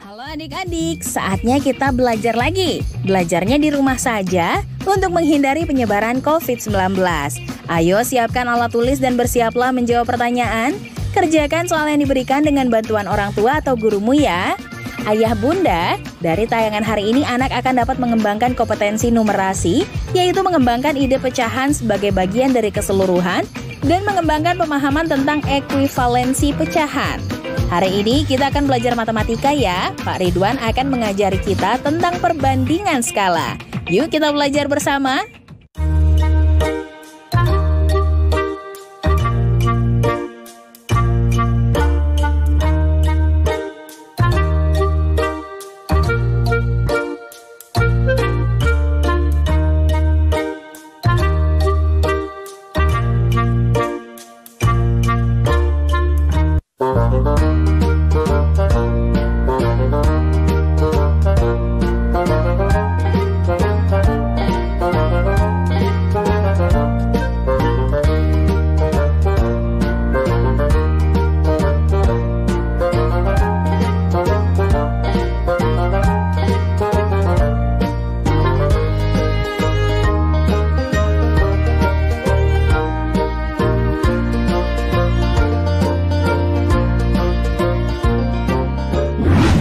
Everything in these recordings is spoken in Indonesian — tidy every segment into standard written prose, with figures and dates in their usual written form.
Halo adik-adik, saatnya kita belajar lagi. Belajarnya di rumah saja untuk menghindari penyebaran COVID-19. Ayo siapkan alat tulis dan bersiaplah menjawab pertanyaan. Kerjakan soal yang diberikan dengan bantuan orang tua atau gurumu ya. Ayah bunda, dari tayangan hari ini anak akan dapat mengembangkan kompetensi numerasi, yaitu mengembangkan ide pecahan sebagai bagian dari keseluruhan dan mengembangkan pemahaman tentang ekuivalensi pecahan. Hari ini kita akan belajar matematika ya. Pak Ridwan akan mengajari kita tentang perbandingan skala. Yuk kita belajar bersama.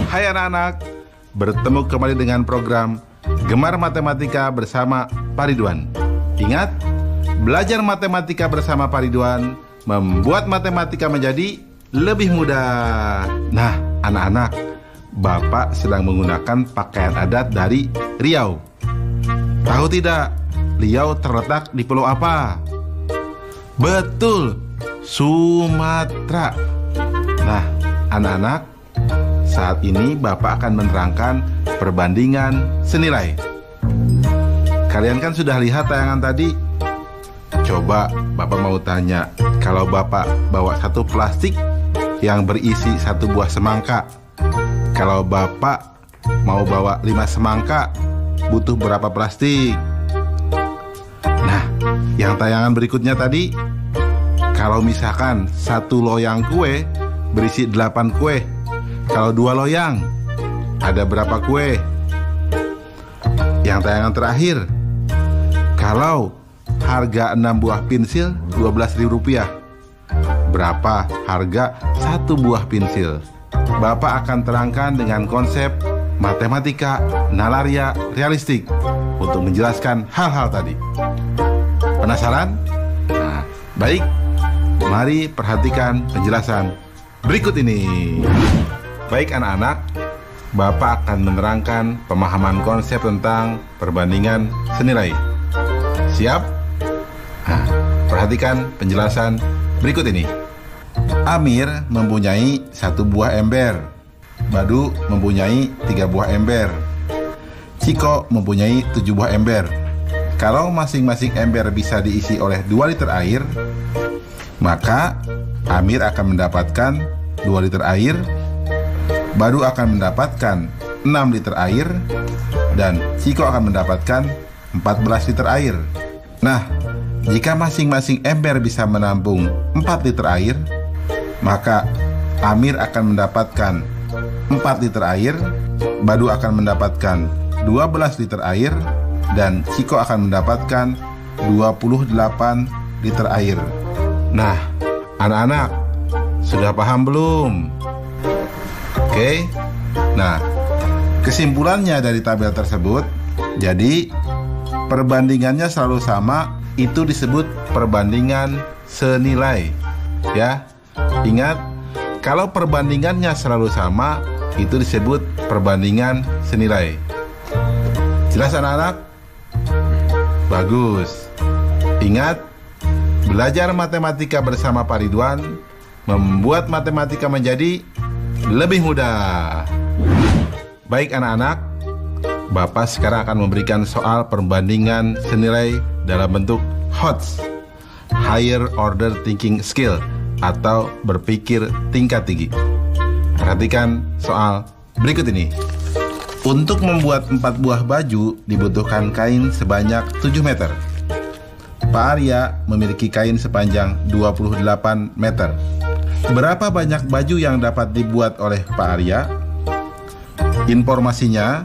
Hai anak-anak, bertemu kembali dengan program Gemar Matematika bersama Pak Ridwan. Ingat, belajar matematika bersama Pak Ridwan membuat matematika menjadi lebih mudah. Nah, anak-anak, Bapak sedang menggunakan pakaian adat dari Riau. Tahu tidak, Riau terletak di pulau apa? Betul, Sumatera. Nah, anak-anak, saat ini Bapak akan menerangkan perbandingan senilai. Kalian kan sudah lihat tayangan tadi? Coba Bapak mau tanya, kalau Bapak bawa satu plastik yang berisi satu buah semangka, kalau Bapak mau bawa 5 semangka, butuh berapa plastik? Nah, yang tayangan berikutnya tadi, kalau misalkan satu loyang kue berisi 8 kue, kalau 2 loyang, ada berapa kue? Yang tayangan terakhir, kalau harga 6 buah pensil Rp12.000, berapa harga 1 buah pensil? Bapak akan terangkan dengan konsep matematika nalaria realistik untuk menjelaskan hal-hal tadi. Penasaran? Nah, baik, mari perhatikan penjelasan berikut ini. Baik anak-anak, Bapak akan menerangkan pemahaman konsep tentang perbandingan senilai. Siap? Nah, perhatikan penjelasan berikut ini. Amir mempunyai 1 buah ember, Badu mempunyai 3 buah ember, Ciko mempunyai 7 buah ember. Kalau masing-masing ember bisa diisi oleh 2 liter air, maka Amir akan mendapatkan 2 liter air, Badu akan mendapatkan 6 liter air, dan Ciko akan mendapatkan 14 liter air. Nah, jika masing-masing ember bisa menampung 4 liter air, maka Amir akan mendapatkan 4 liter air, Badu akan mendapatkan 12 liter air, dan Ciko akan mendapatkan 28 liter air. Nah, anak-anak, sudah paham belum? Oke, nah kesimpulannya dari tabel tersebut, jadi perbandingannya selalu sama, itu disebut perbandingan senilai. Ya, ingat, kalau perbandingannya selalu sama, itu disebut perbandingan senilai. Jelas anak-anak? Bagus. Ingat, belajar matematika bersama Pak Ridwan membuat matematika menjadi lebih mudah. Baik anak-anak, Bapak sekarang akan memberikan soal perbandingan senilai dalam bentuk HOTS, Higher Order Thinking Skill, atau berpikir tingkat tinggi. Perhatikan soal berikut ini. Untuk membuat 4 buah baju dibutuhkan kain sebanyak 7 meter. Pak Arya memiliki kain sepanjang 28 meter. Berapa banyak baju yang dapat dibuat oleh Pak Arya? Informasinya,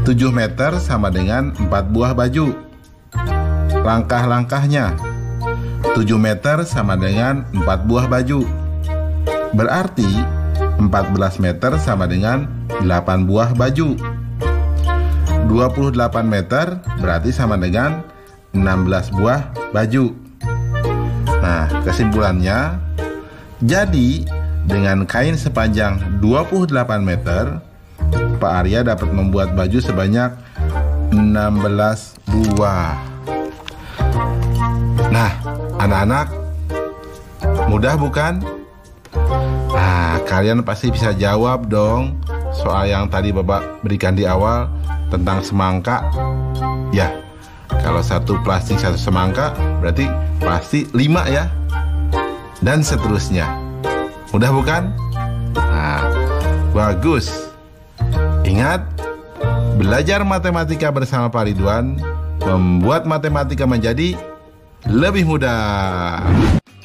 7 meter sama dengan 4 buah baju. Langkah-langkahnya, 7 meter sama dengan 4 buah baju. Berarti 14 meter sama dengan 8 buah baju. 28 meter berarti sama dengan 16 buah baju. Nah, kesimpulannya, jadi dengan kain sepanjang 28 meter, Pak Arya dapat membuat baju sebanyak 16 buah. Nah, anak-anak, mudah bukan? Nah, kalian pasti bisa jawab dong soal yang tadi Bapak berikan di awal tentang semangka. Ya, kalau satu plastik satu semangka berarti pasti 5 ya. Dan seterusnya. Mudah bukan? Nah, bagus. Ingat, belajar matematika bersama Pak Ridwan membuat matematika menjadi lebih mudah.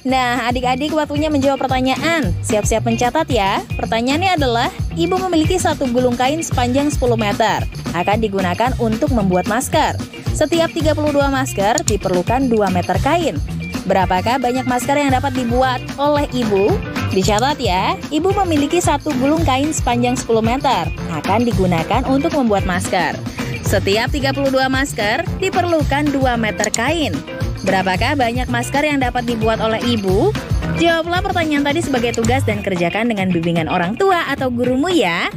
Nah, adik-adik waktunya menjawab pertanyaan. Siap-siap mencatat ya. Pertanyaannya adalah, ibu memiliki satu gulung kain sepanjang 10 meter. Akan digunakan untuk membuat masker. Setiap 32 masker diperlukan 2 meter kain. Berapakah banyak masker yang dapat dibuat oleh ibu? Dicatat ya, ibu memiliki satu gulung kain sepanjang 10 meter. Akan digunakan untuk membuat masker. Setiap 32 masker diperlukan 2 meter kain. Berapakah banyak masker yang dapat dibuat oleh ibu? Jawablah pertanyaan tadi sebagai tugas dan kerjakan dengan bimbingan orang tua atau gurumu ya.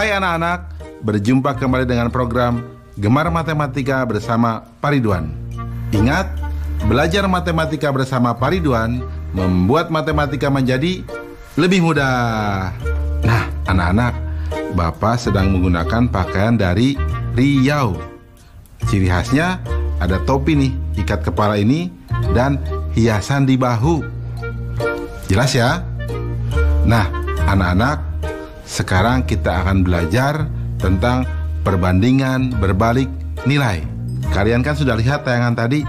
Hai anak-anak, berjumpa kembali dengan program Gemar Matematika bersama Pak Ridwan. Ingat, belajar matematika bersama Pak Ridwan membuat matematika menjadi lebih mudah. Nah, anak-anak, Bapak sedang menggunakan pakaian dari Riau. Ciri khasnya ada topi nih, ikat kepala ini, dan hiasan di bahu. Jelas ya? Nah, anak-anak, sekarang kita akan belajar tentang perbandingan berbalik nilai. Kalian kan sudah lihat tayangan tadi?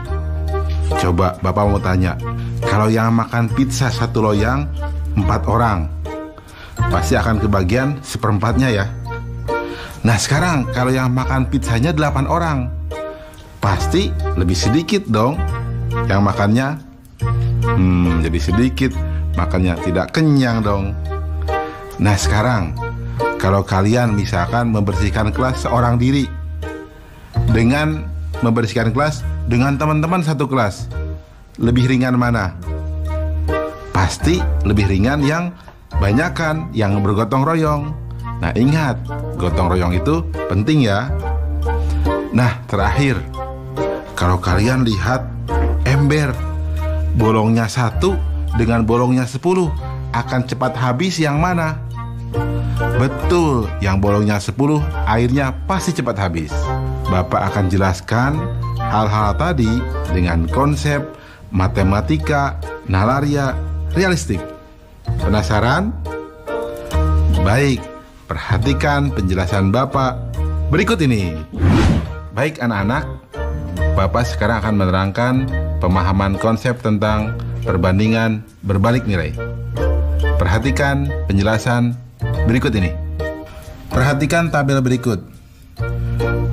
Coba Bapak mau tanya, kalau yang makan pizza satu loyang 4 orang, pasti akan kebagian 1/4-nya ya. Nah sekarang kalau yang makan pizzanya 8 orang, pasti lebih sedikit dong yang makannya. Jadi sedikit, makannya tidak kenyang dong. Nah sekarang, kalau kalian misalkan membersihkan kelas seorang diri, dengan membersihkan kelas dengan teman-teman satu kelas, lebih ringan mana? Pasti lebih ringan yang banyakan, yang bergotong royong. Nah ingat, gotong royong itu penting ya. Nah terakhir, kalau kalian lihat ember, bolongnya 1 dengan bolongnya 10, akan cepat habis yang mana? Betul, yang bolongnya 10 airnya pasti cepat habis. Bapak akan jelaskan hal-hal tadi dengan konsep matematika nalaria realistik. Penasaran? Baik, perhatikan penjelasan Bapak berikut ini. Baik anak-anak, Bapak sekarang akan menerangkan pemahaman konsep tentang perbandingan berbalik nilai. Perhatikan penjelasan berikut ini. Perhatikan tabel berikut.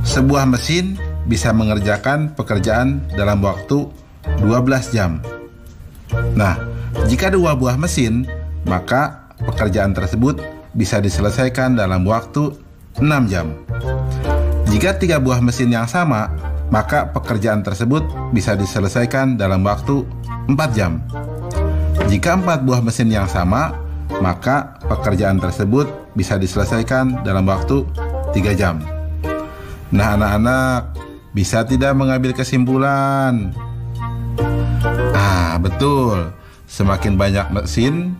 Sebuah mesin bisa mengerjakan pekerjaan dalam waktu 12 jam. Nah, jika 2 buah mesin, maka pekerjaan tersebut bisa diselesaikan dalam waktu 6 jam. Jika 3 buah mesin yang sama, maka pekerjaan tersebut bisa diselesaikan dalam waktu 4 jam. Jika 4 buah mesin yang sama, maka pekerjaan tersebut bisa diselesaikan dalam waktu 3 jam. Nah, anak-anak, bisa tidak mengambil kesimpulan? Betul. Semakin banyak mesin,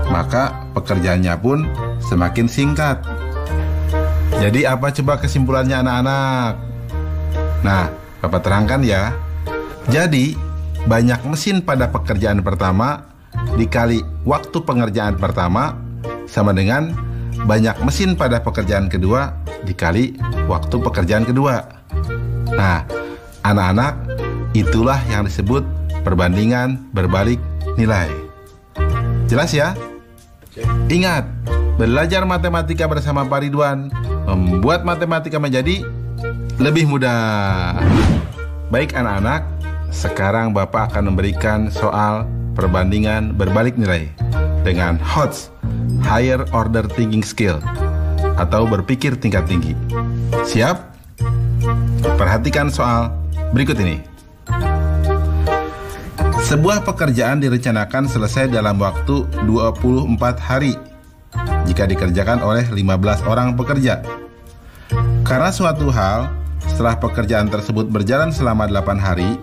maka pekerjaannya pun semakin singkat. Jadi apa coba kesimpulannya anak-anak? Nah, Bapak terangkan ya. Jadi, banyak mesin pada pekerjaan pertama dikali waktu pengerjaan pertama sama dengan banyak mesin pada pekerjaan kedua dikali waktu pekerjaan kedua. Nah, anak-anak, itulah yang disebut perbandingan berbalik nilai. Jelas ya? Ingat, belajar matematika bersama Pak Ridwan membuat matematika menjadi lebih mudah. Baik anak-anak, sekarang Bapak akan memberikan soal perbandingan berbalik nilai dengan HOTS, Higher Order Thinking Skill, atau berpikir tingkat tinggi. Siap? Perhatikan soal berikut ini. Sebuah pekerjaan direncanakan selesai dalam waktu 24 hari jika dikerjakan oleh 15 orang pekerja. Karena suatu hal, setelah pekerjaan tersebut berjalan selama 8 hari,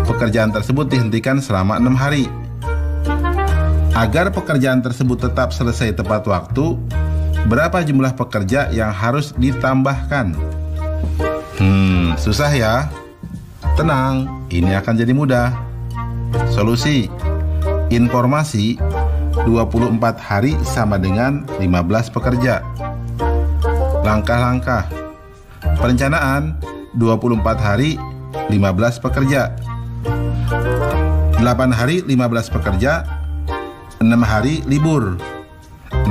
pekerjaan tersebut dihentikan selama 6 hari. Agar pekerjaan tersebut tetap selesai tepat waktu, berapa jumlah pekerja yang harus ditambahkan? Susah ya? Tenang, ini akan jadi mudah. Solusi: informasi 24 hari sama dengan 15 pekerja. Langkah-langkah: perencanaan 24 hari 15 pekerja, 8 hari 15 pekerja, 6 hari libur.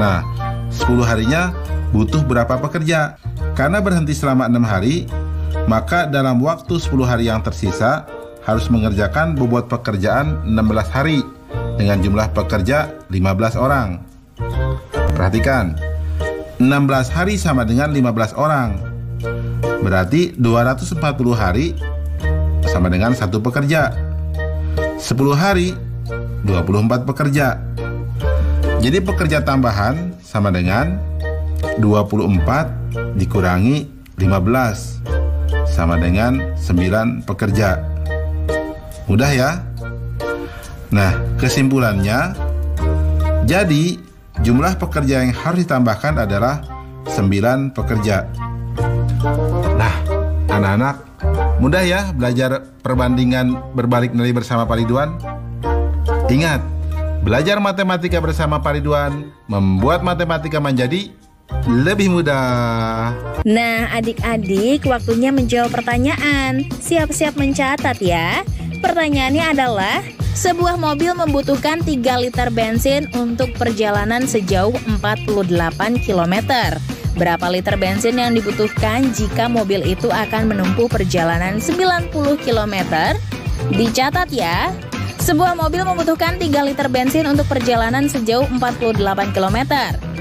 Nah, 10 harinya butuh berapa pekerja? Karena berhenti selama 6 hari, maka dalam waktu 10 hari yang tersisa harus mengerjakan bobot pekerjaan 16 hari dengan jumlah pekerja 15 orang. Perhatikan, 16 hari sama dengan 15 orang. Berarti 240 hari sama dengan 1 pekerja. 10 hari, 24 pekerja. Jadi pekerja tambahan sama dengan 24 dikurangi 15 sama dengan 9 pekerja. Mudah ya? Nah, kesimpulannya, jadi jumlah pekerja yang harus ditambahkan adalah 9 pekerja. Nah, anak-anak, mudah ya belajar perbandingan berbalik nilai bersama Pak Ridwan? Ingat, belajar matematika bersama Pak Ridwan membuat matematika menjadi lebih mudah. Nah, adik-adik, waktunya menjawab pertanyaan. Siap-siap mencatat ya. Pertanyaannya adalah, sebuah mobil membutuhkan 3 liter bensin untuk perjalanan sejauh 48 km. Berapa liter bensin yang dibutuhkan jika mobil itu akan menempuh perjalanan 90 km? Dicatat ya. Sebuah mobil membutuhkan 3 liter bensin untuk perjalanan sejauh 48 km.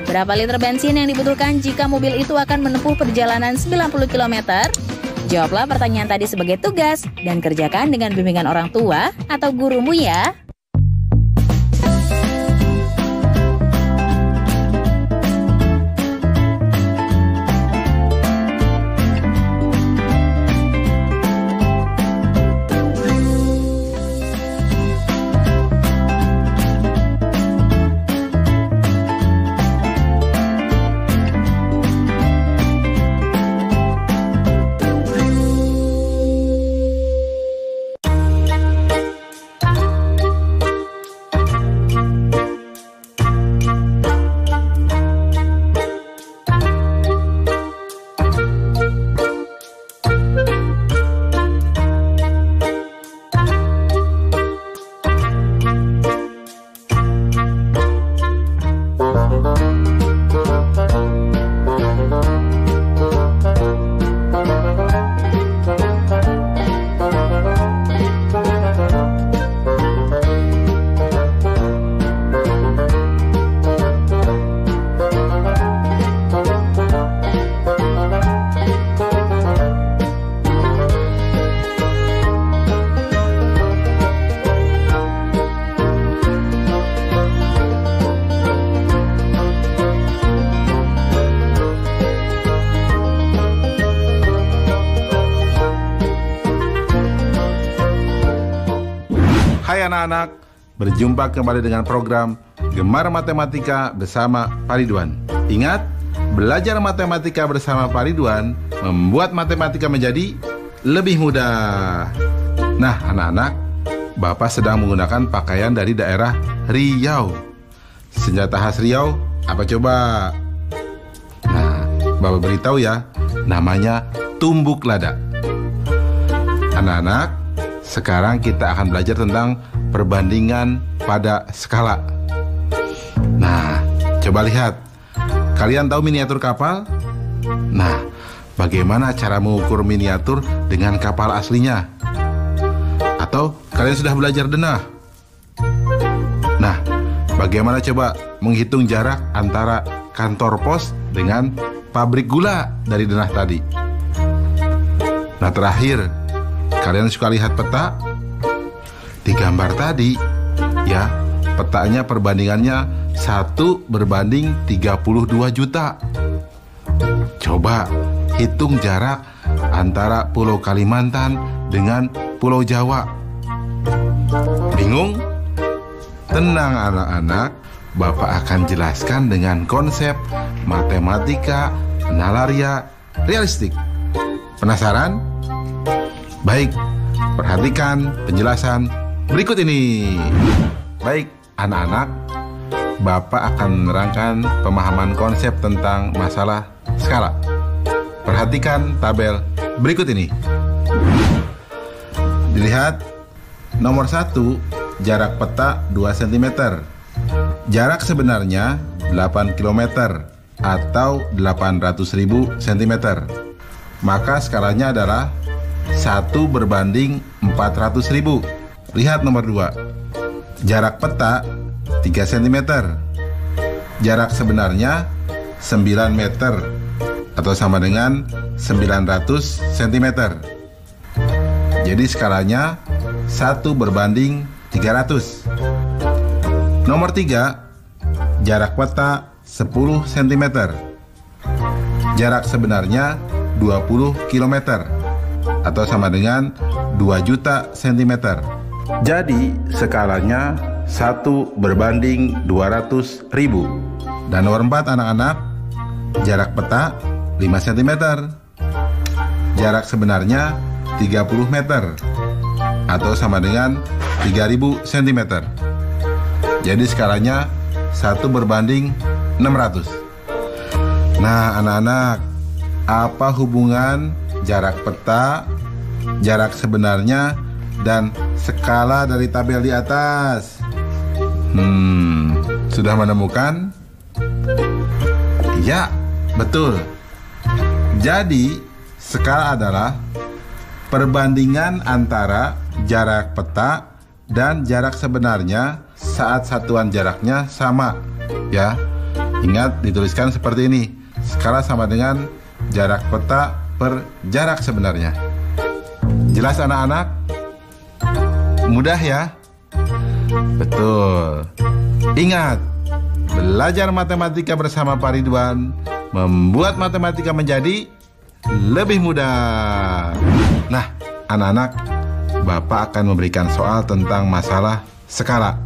Berapa liter bensin yang dibutuhkan jika mobil itu akan menempuh perjalanan 90 km? Jawablah pertanyaan tadi sebagai tugas dan kerjakan dengan bimbingan orang tua atau gurumu ya. Hai anak-anak, berjumpa kembali dengan program Gemar Matematika bersama Pak Ridwan. Ingat, belajar matematika bersama Pak Ridwan membuat matematika menjadi lebih mudah. Nah anak-anak, Bapak sedang menggunakan pakaian dari daerah Riau. Senjata khas Riau apa coba? Nah, Bapak beritahu ya, namanya tumbuk lada. Anak-anak, sekarang kita akan belajar tentang perbandingan pada skala. Nah, coba lihat. Kalian tahu miniatur kapal? Nah, bagaimana cara mengukur miniatur dengan kapal aslinya? Atau kalian sudah belajar denah? Nah, bagaimana coba menghitung jarak antara kantor pos dengan pabrik gula dari denah tadi? Nah, terakhir, kalian suka lihat peta? Di gambar tadi, ya, petanya perbandingannya 1 berbanding 32 juta. Coba hitung jarak antara Pulau Kalimantan dengan Pulau Jawa. Bingung? Tenang anak-anak, Bapak akan jelaskan dengan konsep matematika nalaria realistik. Penasaran? Baik, perhatikan penjelasan berikut ini. Baik, anak-anak, Bapak akan menerangkan pemahaman konsep tentang masalah skala. Perhatikan tabel berikut ini. Dilihat, nomor 1, jarak peta 2 cm. Jarak sebenarnya 8 km atau 800.000 cm. Maka skalanya adalah 1 berbanding 400.000. Lihat nomor 2. Jarak peta 3 cm. Jarak sebenarnya 9 meter atau sama dengan 900 cm. Jadi skalanya 1 berbanding 300. Nomor 3. Jarak peta 10 cm. Jarak sebenarnya 20 km atau sama dengan 2 juta cm. Jadi skalanya 1 berbanding 200.000. Dan nomor 4 anak-anak, jarak peta 5 cm. Jarak sebenarnya 30 meter atau sama dengan 3000 cm. Jadi skalanya 1 berbanding 600. Nah anak-anak, apa hubungan jarak peta, jarak sebenarnya, dan skala dari tabel di atas? Sudah menemukan? Ya, betul. Jadi, skala adalah perbandingan antara jarak peta dan jarak sebenarnya saat satuan jaraknya sama. Ya, ingat dituliskan seperti ini. Skala sama dengan jarak peta per jarak sebenarnya. Jelas anak-anak? Mudah ya? Betul. Ingat, belajar matematika bersama Pak Ridwan membuat matematika menjadi lebih mudah. Nah, anak-anak, Bapak akan memberikan soal tentang masalah skala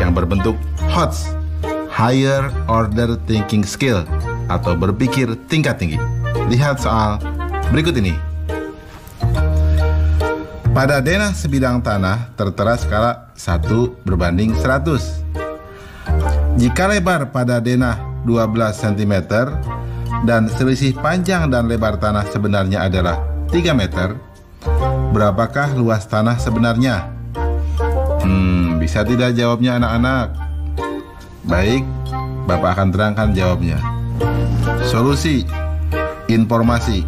yang berbentuk HOTS, Higher Order Thinking Skill, atau berpikir tingkat tinggi. Lihat soal berikut ini. Pada denah sebidang tanah tertera skala 1 berbanding 100. Jika lebar pada denah 12 cm dan selisih panjang dan lebar tanah sebenarnya adalah 3 meter, berapakah luas tanah sebenarnya? Bisa tidak jawabnya anak-anak? Baik, Bapak akan terangkan jawabnya. Solusi. Informasi.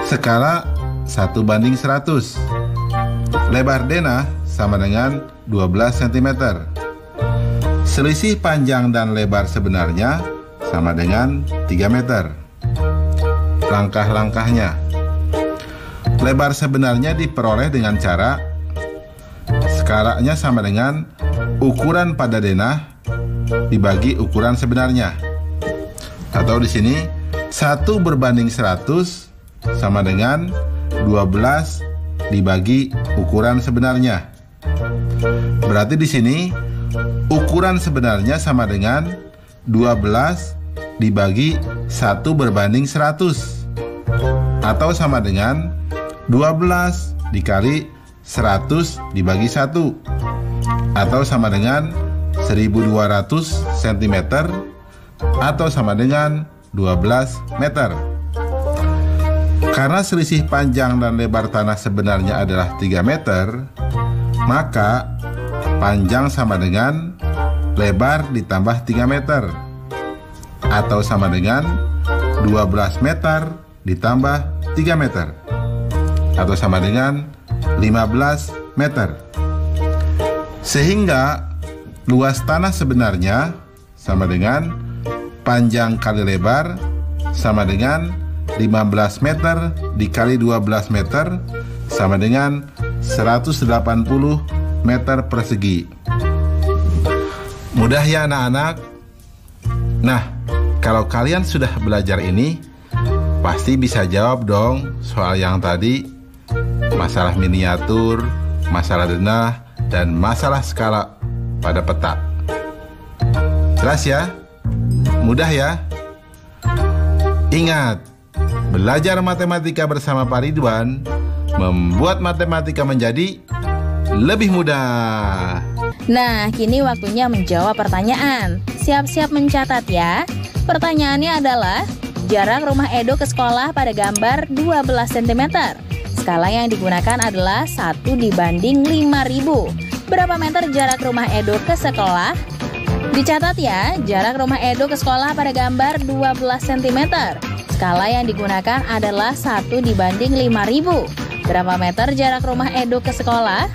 Skala 1 banding 100. Lebar denah sama dengan 12 cm. Selisih panjang dan lebar sebenarnya sama dengan 3 meter. Langkah-langkahnya. Lebar sebenarnya diperoleh dengan cara skalanya sama dengan ukuran pada denah dibagi ukuran sebenarnya. Atau di sini 1 berbanding 100 sama dengan 12 dibagi ukuran sebenarnya. Berarti di sini ukuran sebenarnya sama dengan 12 dibagi 1 berbanding 100, atau sama dengan 12 dikali 100 dibagi 1, atau sama dengan 1200 cm, atau sama dengan 12 meter. Karena selisih panjang dan lebar tanah sebenarnya adalah 3 meter, maka panjang sama dengan lebar ditambah 3 meter, atau sama dengan 12 meter ditambah 3 meter, atau sama dengan 15 meter. Sehingga luas tanah sebenarnya sama dengan panjang kali lebar sama dengan 15 meter dikali 12 meter sama dengan 180 meter persegi. Mudah ya anak-anak? Nah, kalau kalian sudah belajar ini, pasti bisa jawab dong soal yang tadi, masalah miniatur, masalah denah, dan masalah skala pada peta. Jelas ya? Mudah ya? Ingat, belajar matematika bersama Pak Ridwan membuat matematika menjadi lebih mudah. Nah, kini waktunya menjawab pertanyaan. Siap-siap mencatat ya. Pertanyaannya adalah, jarak rumah Edo ke sekolah pada gambar 12 cm. Skala yang digunakan adalah 1 dibanding 5.000. Berapa meter jarak rumah Edo ke sekolah? Dicatat ya, jarak rumah Edo ke sekolah pada gambar 12 cm. Skala yang digunakan adalah 1 dibanding 5.000. Berapa meter jarak rumah Edo ke sekolah?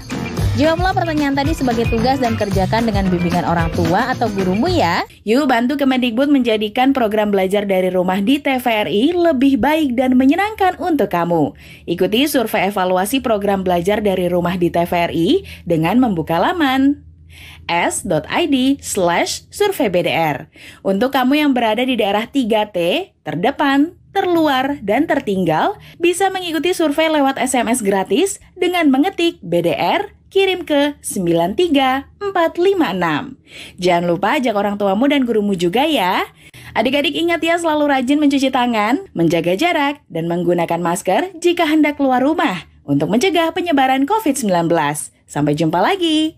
Jawablah pertanyaan tadi sebagai tugas dan kerjakan dengan bimbingan orang tua atau gurumu ya. Yuk bantu Kemendikbud menjadikan program belajar dari rumah di TVRI lebih baik dan menyenangkan untuk kamu. Ikuti survei evaluasi program belajar dari rumah di TVRI dengan membuka laman s.id/surveybdr. Untuk kamu yang berada di daerah 3T, terdepan, terluar, dan tertinggal, bisa mengikuti survei lewat SMS gratis dengan mengetik BDR kirim ke 93456. Jangan lupa ajak orang tuamu dan gurumu juga ya. Adik-adik ingat ya, selalu rajin mencuci tangan, menjaga jarak, dan menggunakan masker jika hendak keluar rumah untuk mencegah penyebaran COVID-19. Sampai jumpa lagi.